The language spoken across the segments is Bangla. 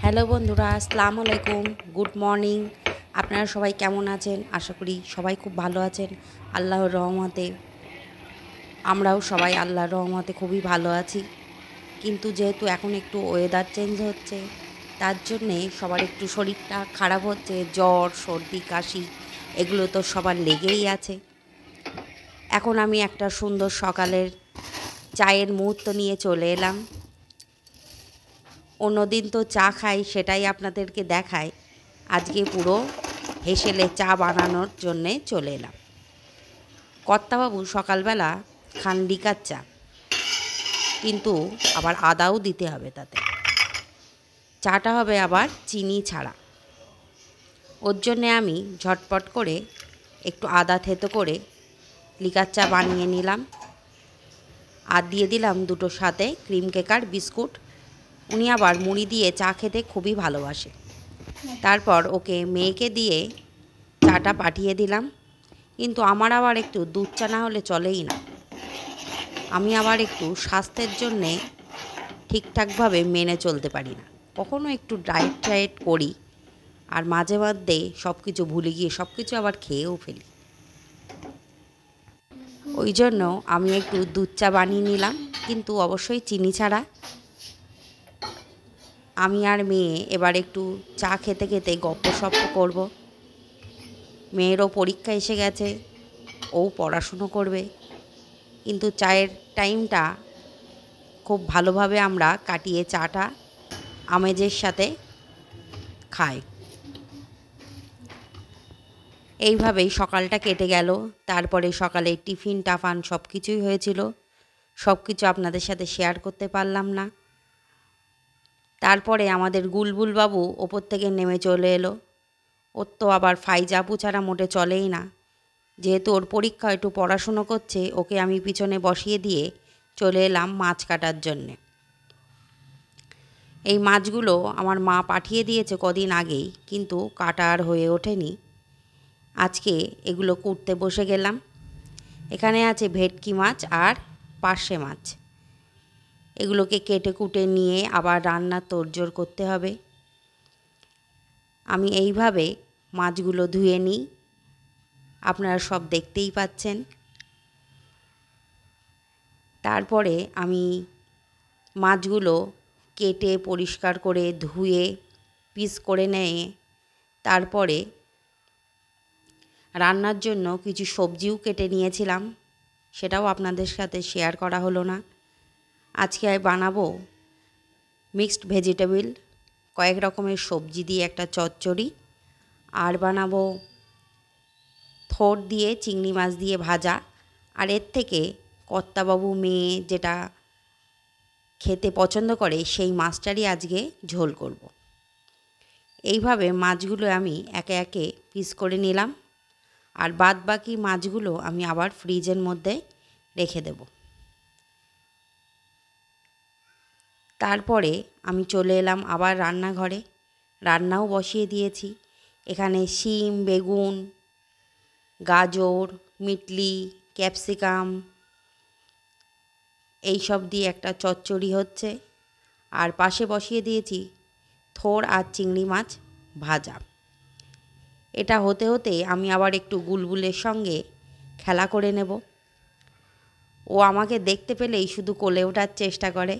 হ্যালো বন্ধুরা, আসসালামু আলাইকুম, গুড মর্নিং। আপনারা সবাই কেমন আছেন? আশা করি সবাই খুব ভালো আছেন আল্লাহর রহমতে। আমরাও সবাই আল্লাহর রহমতে খুবই ভালো আছি। কিন্তু যেহেতু এখন একটু ওয়েদার চেঞ্জ হচ্ছে, তার জন্যে সবার একটু শরীরটা খারাপ হচ্ছে। জ্বর, সর্দি, কাশি এগুলো তো সবার লেগেই আছে। এখন আমি একটা সুন্দর সকালের চায়ের মুহূর্ত নিয়ে চলে এলাম। অন্যদিন তো চা খাই, সেটাই আপনাদেরকে দেখাই। আজকে পুরো হেসেলে চা বানানোর জন্যে চলে এলাম। কর্তাবাবু সকালবেলা খান লিকার চা, কিন্তু আবার আদাও দিতে হবে তাতে। চাটা হবে আবার চিনি ছাড়া। ওর জন্যে আমি ঝটপট করে একটু আদা থেতো করে লিকার চা বানিয়ে নিলাম। আর দিয়ে দিলাম দুটো সাথে ক্রিম কেকার বিস্কুট। উনি আবার মুড়ি দিয়ে চা খেতে খুবই ভালোবাসে। তারপর ওকে মেয়েকে দিয়ে চাটা পাঠিয়ে দিলাম। কিন্তু আমার আবার একটু দুধ চা না হলে চলেই না। আমি আবার একটু স্বাস্থ্যের জন্যে ঠিকঠাকভাবে মেনে চলতে পারি না। কখনো একটু ডায়েট করি, আর মাঝে মধ্যে সব কিছু ভুলে গিয়ে সব কিছু আবার খেয়েও ফেলি। ওই জন্য আমি একটু দুধ চা বানিয়ে নিলাম, কিন্তু অবশ্যই চিনি ছাড়া। আমি আর মেয়ে এবার একটু চা খেতে খেতে গপ্পসপ্প করব। মেয়েরও পরীক্ষা এসে গেছে, ও পড়াশুনো করবে। কিন্তু চায়ের টাইমটা খুব ভালোভাবে আমরা কাটিয়ে চাটা আমেজের সাথে খাই। এইভাবেই সকালটা কেটে গেল। তারপরে সকালে টিফিন টাফান সব কিছুই হয়েছিল, সব কিছু আপনাদের সাথে শেয়ার করতে পারলাম না। তারপরে আমাদের গুলবুল বাবু ওপর থেকে নেমে চলে এলো। ওর তো আবার ফাইজাপু ছাড়া মোটে চলেই না। যেহেতু ওর পরীক্ষা, একটু পড়াশুনো করছে, ওকে আমি পিছনে বসিয়ে দিয়ে চলে এলাম মাছ কাটার জন্যে। এই মাছগুলো আমার মা পাঠিয়ে দিয়েছে কদিন আগেই, কিন্তু কাটা আর হয়ে ওঠেনি। আজকে এগুলো কুটতে বসে গেলাম। এখানে আছে ভেটকি মাছ আর পার্শে মাছ। এগুলোকে কেটে কুটে নিয়ে আবার রান্নার তোড়জোড় করতে হবে। আমি এইভাবে মাছগুলো ধুয়ে নিই, আপনারা সব দেখতেই পাচ্ছেন। তারপরে আমি মাছগুলো কেটে পরিষ্কার করে ধুয়ে পিস করে নিয়ে তারপরে রান্নার জন্য কিছু সবজিও কেটে নিয়েছিলাম, সেটাও আপনাদের সাথে শেয়ার করা হলো না। আজকে বানাবো মিক্সড ভেজিটেবল, কয়েক রকমের সবজি দিয়ে একটা চচ্চড়ি। আর বানাবো থোড় দিয়ে চিংড়ি মাছ দিয়ে ভাজা। আর এর থেকে কর্তাবাবু মেয়ে যেটা খেতে পছন্দ করে সেই মাছটারই আজকে ঝোল করব। এইভাবে মাছগুলো আমি একে একে পিস করে নিলাম, আর বাদ বাকি মাছগুলো আমি আবার ফ্রিজের মধ্যে রেখে দেব। তারপরে আমি চলে এলাম আবার রান্নাঘরে, রান্নাও বসিয়ে দিয়েছি। এখানে শিম, বেগুন, গাজর, মিটলি, ক্যাপসিকাম এইসব দিয়ে একটা চচ্চড়ি হচ্ছে। আর পাশে বসিয়ে দিয়েছি থোড় আর চিংড়ি মাছ ভাজা। এটা হতে হতে আমি আবার একটু বুলবুলের সঙ্গে খেলা করে নেব। ও আমাকে দেখতে পেলেই শুধু কোলে ওঠার চেষ্টা করে।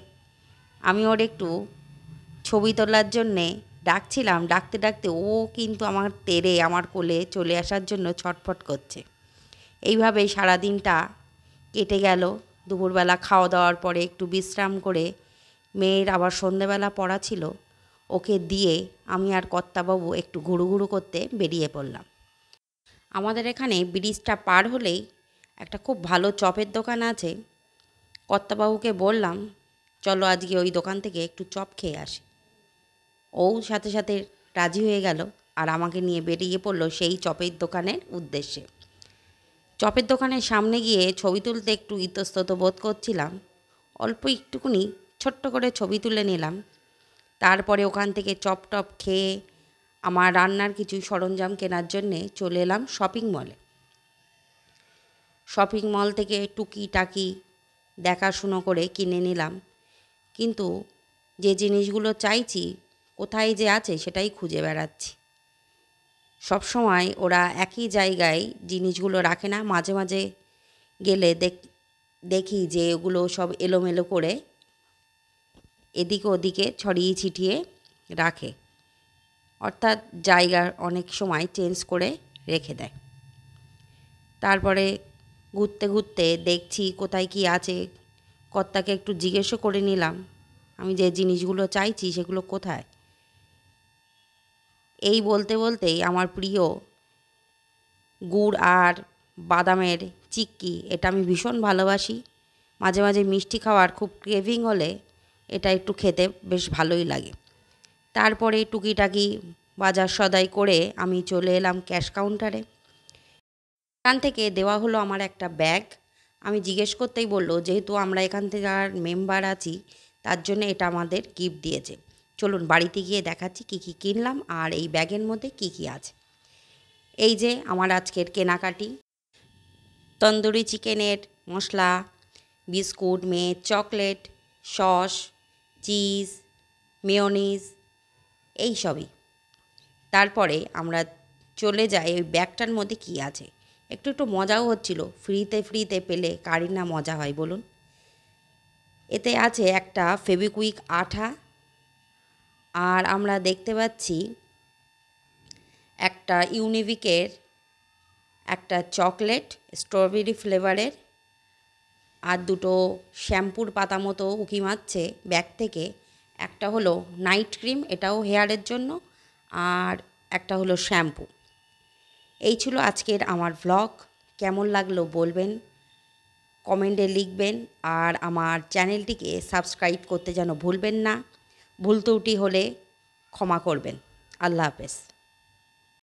আমি ওর একটু ছবি তোলার জন্যে ডাকছিলাম, ডাকতে ডাকতে ও কিন্তু আমার তেড়ে আমার কোলে চলে আসার জন্য ছটফট করছে। এইভাবেই সারাদিনটা কেটে গেল। দুপুরবেলা খাওয়া দাওয়ার পরে একটু বিশ্রাম করে মেয়ের আবার সন্ধেবেলা পড়া ছিল, ওকে দিয়ে আমি আর কর্তাবাবু একটু ঘুরু করতে বেরিয়ে পড়লাম। আমাদের এখানে ব্রিজটা পার হলেই একটা খুব ভালো চপের দোকান আছে। কর্তাবাবুকে বললাম, চলো আজকে ওই দোকান থেকে একটু চপ খেয়ে আসি। ও সাথে সাথে রাজি হয়ে গেল, আর আমাকে নিয়ে বেরিয়ে পড়লো সেই চপের দোকানের উদ্দেশ্যে। চপের দোকানের সামনে গিয়ে ছবি তুলতে একটু ইতস্তত বোধ করছিলাম। অল্প একটুকুনি ছোট্ট করে ছবি তুলে নিলাম। তারপরে ওখান থেকে চপ টপ খেয়ে আমার রান্নার কিছু সরঞ্জাম কেনার জন্যে চলে এলাম শপিং মলে। শপিং মল থেকে টুকিটাকি দেখাশুনো করে কিনে নিলাম। কিন্তু যে জিনিসগুলো চাইছি কোথায় যে আছে সেটাই খুঁজে বেড়াচ্ছি। সব সময় ওরা একই জায়গায় জিনিসগুলো রাখে না, মাঝে মাঝে গেলে দেখি যে ওগুলো সব এলোমেলো করে এদিকে ওদিকে ছড়িয়ে ছিটিয়ে রাখে, অর্থাৎ জায়গা অনেক সময় চেঞ্জ করে রেখে দেয়। তারপরে ঘুরতে ঘুরতে দেখছি কোথায় কি আছে, কর্তাকে একটু জিজ্ঞেসও করে নিলাম আমি যে জিনিসগুলো চাইছি সেগুলো কোথায়। এই বলতে বলতেই আমার প্রিয় গুড় আর বাদামের চিক্কি, এটা আমি ভীষণ ভালোবাসি। মাঝে মাঝে মিষ্টি খাওয়ার খুব ক্রেভিং হলে এটা একটু খেতে বেশ ভালোই লাগে। তারপরে টুকিটাকি বাজার সদাই করে আমি চলে এলাম ক্যাশ কাউন্টারে। এখান থেকে দেওয়া হলো আমার একটা ব্যাগ। আমি জিজ্ঞেস করতেই বলল যেহেতু আমরা এখান থেকে আর মেম্বার আছি তার জন্য এটা আমাদের গিফট দিয়েছে। চলুন বাড়িতে গিয়ে দেখাচ্ছি কী কী কিনলাম আর এই ব্যাগের মধ্যে কী কী আছে। এই যে আমার আজকের কেনাকাটি, তন্দুরি চিকেনের মশলা, বিস্কুট, মেয়ের চকলেট, সস, চিজ, মেয়োনিজ, এই সবই। তারপরে আমরা চলে যাই ওই ব্যাগটার মধ্যে কী আছে। একটু একটু মজাও হচ্ছিল, ফ্রিতে পেলে কারই না মজা হয় বলুন। এতে আছে একটা ফেভিকুইক আঠা, আর আমরা দেখতে পাচ্ছি একটা ইউনিবিকের একটা চকলেট স্ট্রবেরি ফ্লেভারের, আর দুটো শ্যাম্পুর পাতা মতো উকি মারছে ব্যাগ থেকে। একটা হলো নাইট ক্রিম, এটাও হেয়ারের জন্য, আর একটা হলো শ্যাম্পু। এই ছিল আজকের আমার ভ্লগ। কেমন লাগলো বলবেন, কমেন্টে লিখবেন, আর আমার চ্যানেলটিকে সাবস্ক্রাইব করতে যেন ভুলবেন না। ভুল ত্রুটি হলে ক্ষমা করবেন। আল্লাহ হাফেজ।